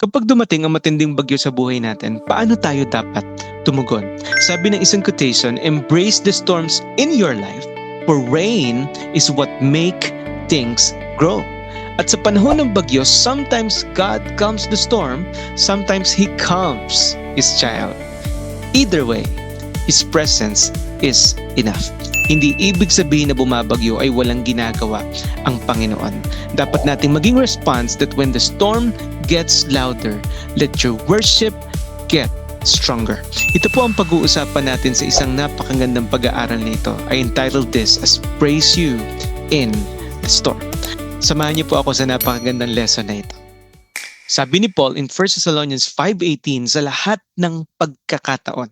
Kapag dumating ang matinding bagyo sa buhay natin, paano tayo dapat tumugon? Sabi ng isang quotation, embrace the storms in your life, for rain is what make things grow. At sa panahon ng bagyo, sometimes God calms the storm, sometimes He calms His child. Either way, His presence is enough. Hindi ibig sabihin na bumabagyo ay walang ginagawa ang Panginoon. Dapat nating maging response that when the storm gets louder, let your worship get stronger. Ito po ang pag-uusapan natin sa isang napakagandang pag-aaral nito. I entitled this as Praise You in the Storm. Samahan niyo po ako sa napakagandang lesson na ito. Sabi ni Paul in 1 Thessalonians 5:18, sa lahat ng pagkakataon,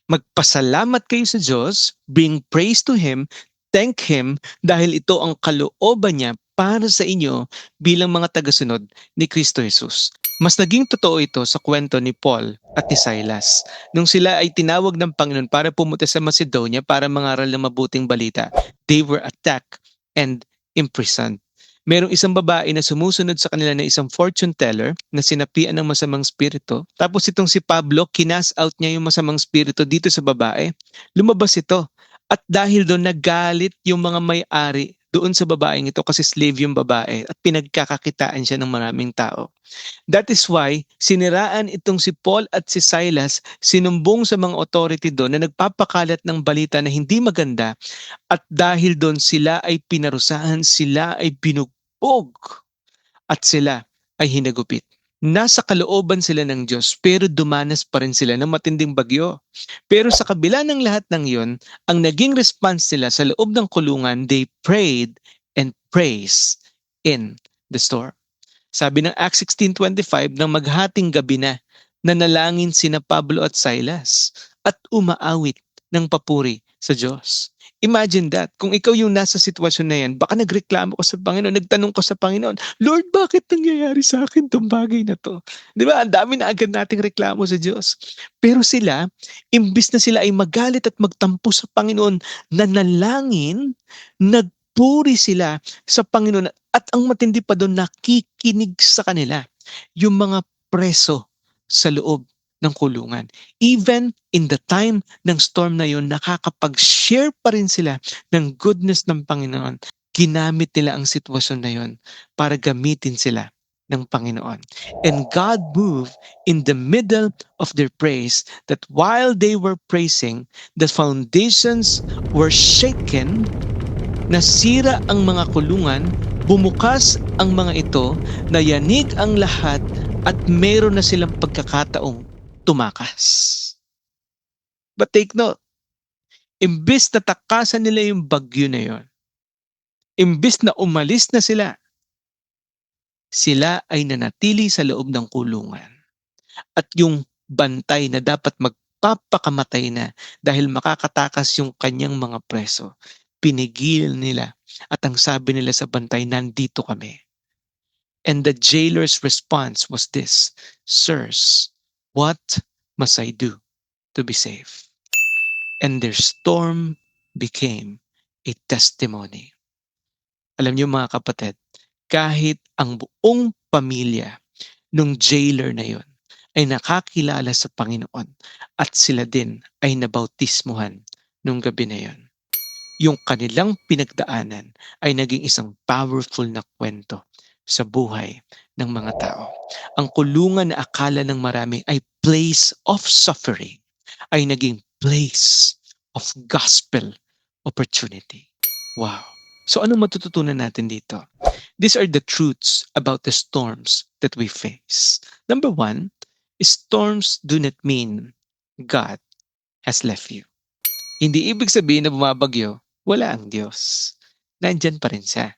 magpasalamat kayo sa Diyos, bring praise to Him, thank Him dahil ito ang kalooban niya para sa inyo bilang mga tagasunod ni Kristo Jesus. Mas naging totoo ito sa kwento ni Paul at ni Silas. Nung sila ay tinawag ng Panginoon para pumunta sa Macedonia para mangaral ng mabuting balita, they were attacked and imprisoned. Merong isang babae na sumusunod sa kanila na isang fortune teller na sinapian ng masamang spirito. Tapos itong si Pablo, kinas out niya yung masamang spirito dito sa babae. Lumabas ito. At dahil doon nagalit yung mga may-ari doon sa babaeng ito kasi slave yung babae at pinagkakakitaan siya ng maraming tao. That is why siniraan itong si Paul at si Silas, sinumbong sa mga authority doon na nagpapakalat ng balita na hindi maganda at dahil doon sila ay pinarusahan, sila ay binugbog at sila ay hinagupit. Nasa kalooban sila ng Diyos pero dumanas pa rin sila ng matinding bagyo. Pero sa kabila ng lahat ng yon, ang naging response nila sa loob ng kulungan, they prayed and praised in the storm. Sabi ng Acts 16:25, nang maghating gabi na, nanalangin sina Pablo at Silas at umaawit ng papuri sa Diyos. Imagine that. Kung ikaw yung nasa sitwasyon na yan, baka nagreklamo ka sa Panginoon, nagtanong ka sa Panginoon, Lord, bakit nangyayari sa akin itong bagay na to? Di ba? Ang dami na agad nating reklamo sa Diyos. Pero sila, imbis na sila ay magalit at magtampo sa Panginoon, nanalangin, nagpuri sila sa Panginoon at ang matindi pa doon, nakikinig sa kanila yung mga preso sa loob ng kulungan. Even in the time ng storm na yun, nakakapag-share pa rin sila ng goodness ng Panginoon. Ginamit nila ang sitwasyon na yun para gamitin sila ng Panginoon. And God moved in the middle of their praise that while they were praising, the foundations were shaken, nasira ang mga kulungan, bumukas ang mga ito, nayanig ang lahat at meron na silang pagkakataong tumakas. But take note, imbis na takasan nila yung bagyo na yon, imbis na umalis na sila ay nanatili sa loob ng kulungan. At yung bantay na dapat magpapakamatay na dahil makakatakas yung kanyang mga preso, pinigil nila at ang sabi nila sa bantay, nandito kami. And the jailer's response was this, sirs, what must I do to be safe? And their storm became a testimony. Alam niyo mga kapatid, kahit ang buong pamilya nung jailer na yon ay nakakilala sa Panginoon at sila din ay nabautismuhan nung gabi na yon. Yung kanilang pinagdaanan ay naging isang powerful na kwento sa buhay ng mga tao. Ang kulungan na akala ng marami ay place of suffering ay naging place of gospel opportunity. Wow. So anong matututunan natin dito? These are the truths about the storms that we face. Number one, storms do not mean God has left you. Hindi ibig sabihin na bumabagyo, wala ang Diyos. Nandyan pa rin siya.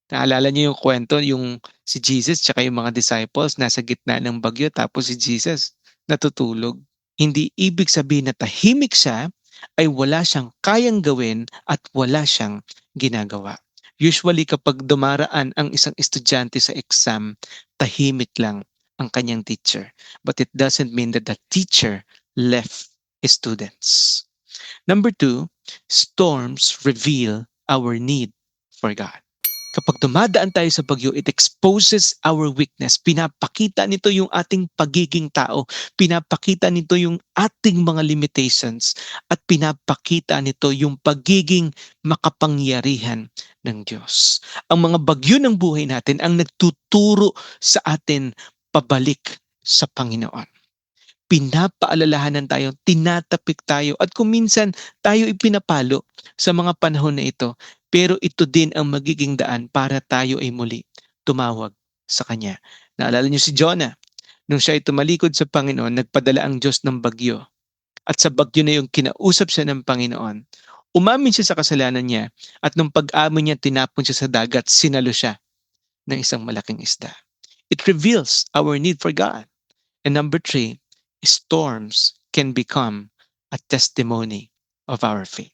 Naalala niyo yung kwento, yung si Jesus tsaka yung mga disciples nasa gitna ng bagyo tapos si Jesus natutulog. Hindi ibig sabihin na tahimik siya ay wala siyang kayang gawin at wala siyang ginagawa. Usually kapag dumaraan ang isang estudyante sa exam, tahimik lang ang kanyang teacher. But it doesn't mean that the teacher left his students. Number two, storms reveal our need for God. Kapag dumadaan tayo sa bagyo, it exposes our weakness. Pinapakita nito yung ating pagiging tao. Pinapakita nito yung ating mga limitations. At pinapakita nito yung pagiging makapangyarihan ng Diyos. Ang mga bagyo ng buhay natin ang nagtuturo sa atin pabalik sa Panginoon. Pinapaalalahanan tayo, tinatapik tayo, at kung minsan tayo ipinapalo sa mga panahon na ito, pero ito din ang magiging daan para tayo ay muli tumawag sa Kanya. Naalala niyo si Jonah, nung siya ay tumalikod sa Panginoon, nagpadala ang Diyos ng bagyo. At sa bagyo na yung kinausap siya ng Panginoon, umamin siya sa kasalanan niya, at nung pag-amin niya, tinapon siya sa dagat, sinalo siya ng isang malaking isda. It reveals our need for God. And number 3, storms can become a testimony of our faith.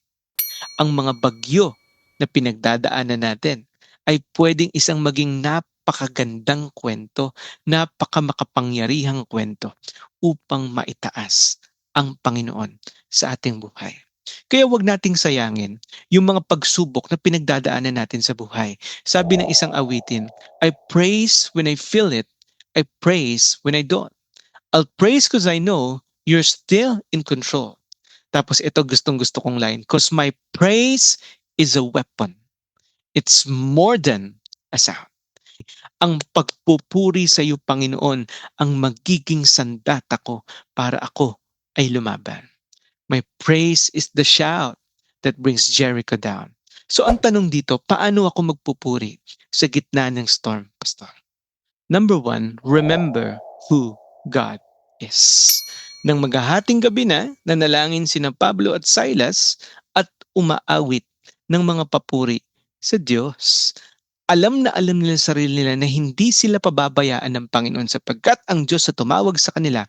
Ang mga bagyo na pinagdadaanan natin ay pwedeng isang maging napakagandang kwento, napakamakapangyarihang kwento upang maitaas ang Panginoon sa ating buhay. Kaya wag nating sayangin yung mga pagsubok na pinagdadaanan natin sa buhay. Sabi ng isang awitin, I praise when I feel it, I praise when I don't. I'll praise because I know you're still in control. Tapos ito gustong-gusto kong line. Because my praise is a weapon. It's more than a sound. Ang pagpupuri sa iyo, Panginoon, ang magiging sandata ko para ako ay lumaban. My praise is the shout that brings Jericho down. So ang tanong dito, paano ako magpupuri sa gitna ng storm, Pastor? Number 1, remember who God is. Nang maghahating gabi na, nanalangin sina Pablo at Silas at umaawit ng mga papuri sa Diyos. Alam na alam nila sa sarili nila na hindi sila pababayaan ng Panginoon sapagkat ang Diyos na tumawag sa kanila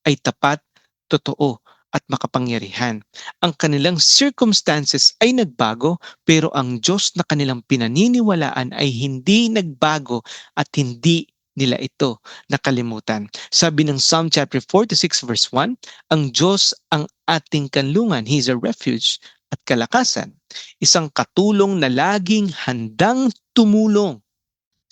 ay tapat, totoo, at makapangyarihan. Ang kanilang circumstances ay nagbago pero ang Diyos na kanilang pinaniniwalaan ay hindi nagbago at hindi nila ito nakalimutan. Sabi ng Psalm chapter 46 verse 1, ang Diyos ang ating kanlungan. He is a refuge at kalakasan. Isang katulong na laging handang tumulong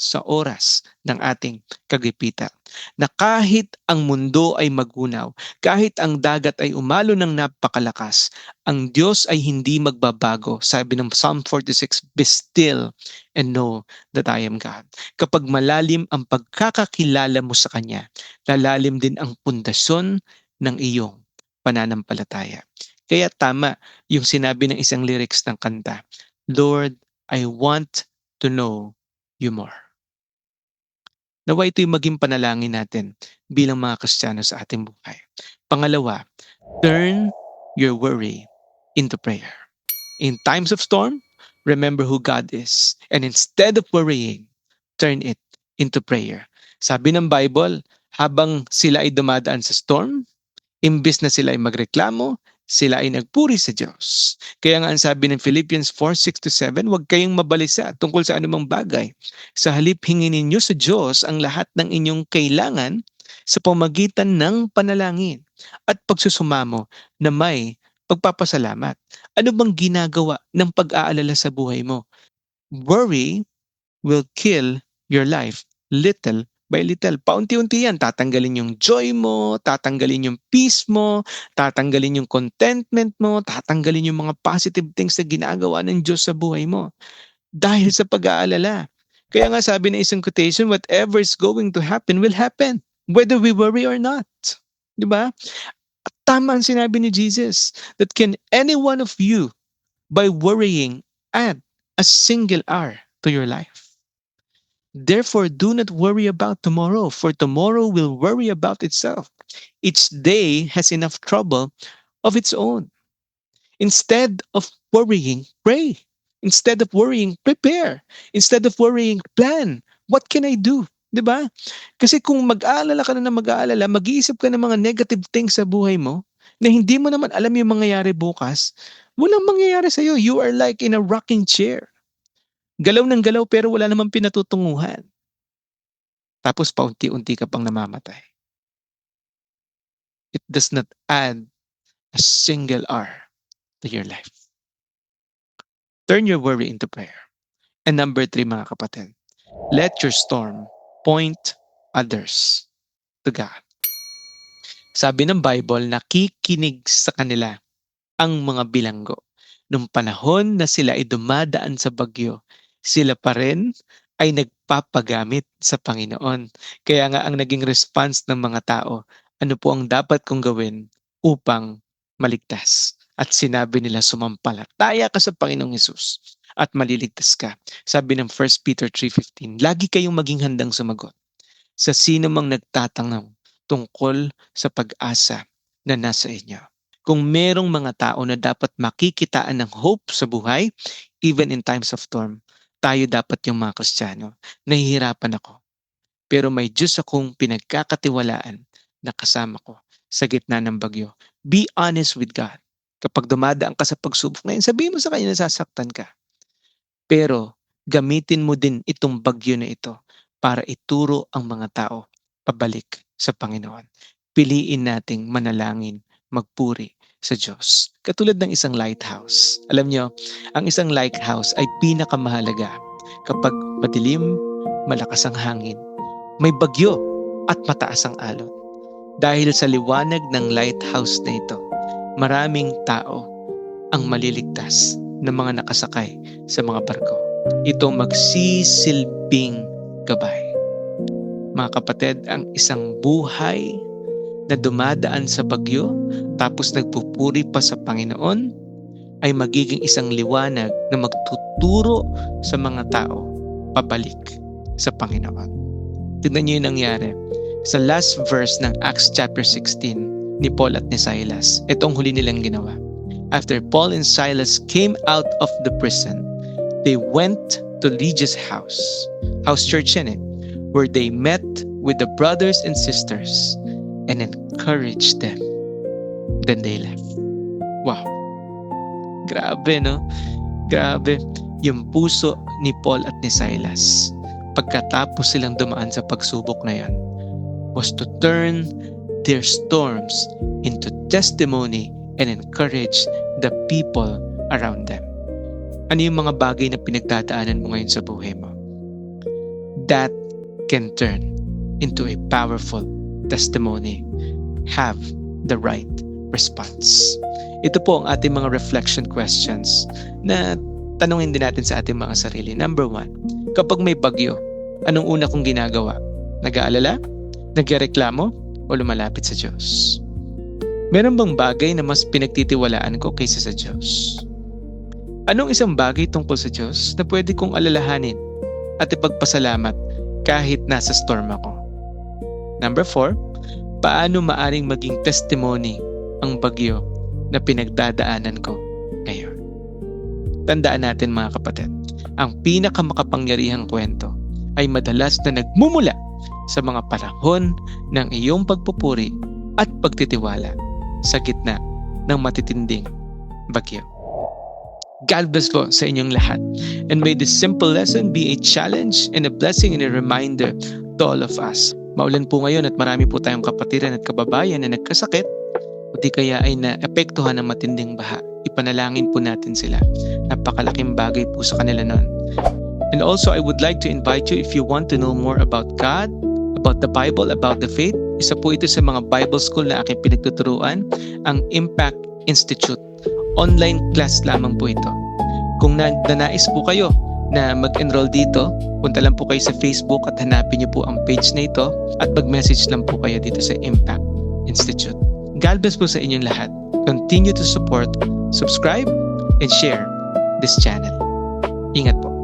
sa oras ng ating kagipitan. Na kahit ang mundo ay magunaw, kahit ang dagat ay umalo ng napakalakas, ang Diyos ay hindi magbabago. Sabi ng Psalm 46, be still and know that I am God. Kapag malalim ang pagkakakilala mo sa Kanya, lalalim din ang pundasyon ng iyong pananampalataya. Kaya tama yung sinabi ng isang lyrics ng kanta, Lord, I want to know you more. Nawa ito'y maging panalangin natin bilang mga Kristiyano sa ating buhay. Pangalawa, turn your worry into prayer. In times of storm, remember who God is. And instead of worrying, turn it into prayer. Sabi ng Bible, habang sila ay dumadaan sa storm, imbis na sila ay magreklamo, sila ay nagpuri sa Diyos. Kaya nga ang sabi ng Philippians 4:6-7, huwag kayong mabalisa tungkol sa anumang bagay. Sa halip hinginin niyo sa Diyos ang lahat ng inyong kailangan sa pamagitan ng panalangin at pagsusumamo na may pagpapasalamat. Ano bang ginagawa ng pag-aalala sa buhay mo? Worry will kill your life little by little. Paunti-unti yan. Tatanggalin yung joy mo, tatanggalin yung peace mo, tatanggalin yung contentment mo, tatanggalin yung mga positive things na ginagawa ng Diyos sa buhay mo. Dahil sa pag-aalala. Kaya nga sabi ng isang quotation, whatever is going to happen will happen. Whether we worry or not. Di ba? At tama ang sinabi ni Jesus that can any one of you by worrying add a single hour to your life. Therefore, do not worry about tomorrow, for tomorrow will worry about itself. Each day has enough trouble of its own. Instead of worrying, pray. Instead of worrying, prepare. Instead of worrying, plan. What can I do? Diba? Kasi kung mag-aalala ka na mag-aalala, mag-iisip ka ng mga negative things sa buhay mo, na hindi mo naman alam yung mangyayari bukas, walang mangyayari sa'yo. You are like in a rocking chair. Galaw ng galaw pero wala namang pinatutunguhan. Tapos paunti-unti ka pang namamatay. It does not add a single hour to your life. Turn your worry into prayer. And number 3, mga kapatid, let your storm point others to God. Sabi ng Bible, nakikinig sa kanila ang mga bilanggo. Nung panahon na sila ay dumadaan sa bagyo, sila pa rin ay nagpapagamit sa Panginoon. Kaya nga ang naging response ng mga tao, ano po ang dapat kong gawin upang maligtas? At sinabi nila, sumampalataya ka sa Panginoong Hesus at maliligtas ka. Sabi ng 1 Peter 3:15, lagi kayong maging handang sumagot sa sino mang nagtatanong tungkol sa pag-asa na nasa inyo. Kung merong mga tao na dapat makikitaan ng hope sa buhay, even in times of storm, tayo dapat yung mga Kristiyano. Nahihirapan ako. Pero may Diyos akong pinagkakatiwalaan na kasama ko sa gitna ng bagyo. Be honest with God. Kapag dumadaan ka sa pagsubok na yun, sabihin mo sa kanya na sasaktan ka. Pero gamitin mo din itong bagyo na ito para ituro ang mga tao pabalik sa Panginoon. Piliin nating manalangin, magpuri sa Diyos. Katulad ng isang lighthouse. Alam nyo, ang isang lighthouse ay pinakamahalaga kapag madilim, malakas ang hangin, may bagyo at mataas ang alon. Dahil sa liwanag ng lighthouse na ito, maraming tao ang maliligtas na mga nakasakay sa mga barko. Ito magsisilbing gabay. Mga kapatid, ang isang buhay na dumadaan sa bagyo tapos nagpupuri pa sa Panginoon ay magiging isang liwanag na magtuturo sa mga tao pabalik sa Panginoon. Tignan niyo yung nangyari. Sa last verse ng Acts chapter 16 ni Paul at ni Silas, itong huli nilang ginawa. After Paul and Silas came out of the prison, they went to Lydia's house church yan where they met with the brothers and sisters and encouraged them. Then they left. Wow. Grabe, no? Grabe. Yung puso ni Paul at ni Silas, pagkatapos silang dumaan sa pagsubok na yan, was to turn their storms into testimony and encourage the people around them. Ano yung mga bagay na pinagdadaanan mo ngayon sa buhay mo? That can turn into a powerful testimony. Have the right response. Ito po ang ating mga reflection questions na tanungin din natin sa ating mga sarili. Number 1, kapag may bagyo, anong una kong ginagawa? Nag-aalala? Nagreklamo? O lumalapit sa Diyos? Meron bang bagay na mas pinagtitiwalaan ko kaysa sa Diyos? Anong isang bagay tungkol sa Diyos na pwede kong alalahanin at ipagpasalamat kahit nasa storm ako? Number 4, paano maaring maging testimony ang bagyo na pinagdadaanan ko ngayon? Tandaan natin mga kapatid, ang pinakamakapangyarihang kwento ay madalas na nagmumula sa mga panahon ng iyong pagpupuri at pagtitiwala sa gitna ng matitinding bagyo. God bless po sa inyong lahat. And may this simple lesson be a challenge and a blessing and a reminder to all of us. Maulan po ngayon at marami po tayong kapatiran at kababayan na nagkasakit o di kaya ay naapektuhan ng matinding baha. Ipanalangin po natin sila. Napakalaking bagay po sa kanila nun. And also, I would like to invite you, if you want to know more about God, about the Bible, about the faith, isa po ito sa mga Bible school na aking pinagtuturuan, ang Impact Institute. Online class lamang po ito. Kung nanais po kayo na mag-enroll dito, punta lang po kayo sa Facebook at hanapin niyo po ang page na ito at mag-message lang po kayo dito sa Impact Institute. God bless po sa inyong lahat. Continue to support, subscribe, and share this channel. Ingat po.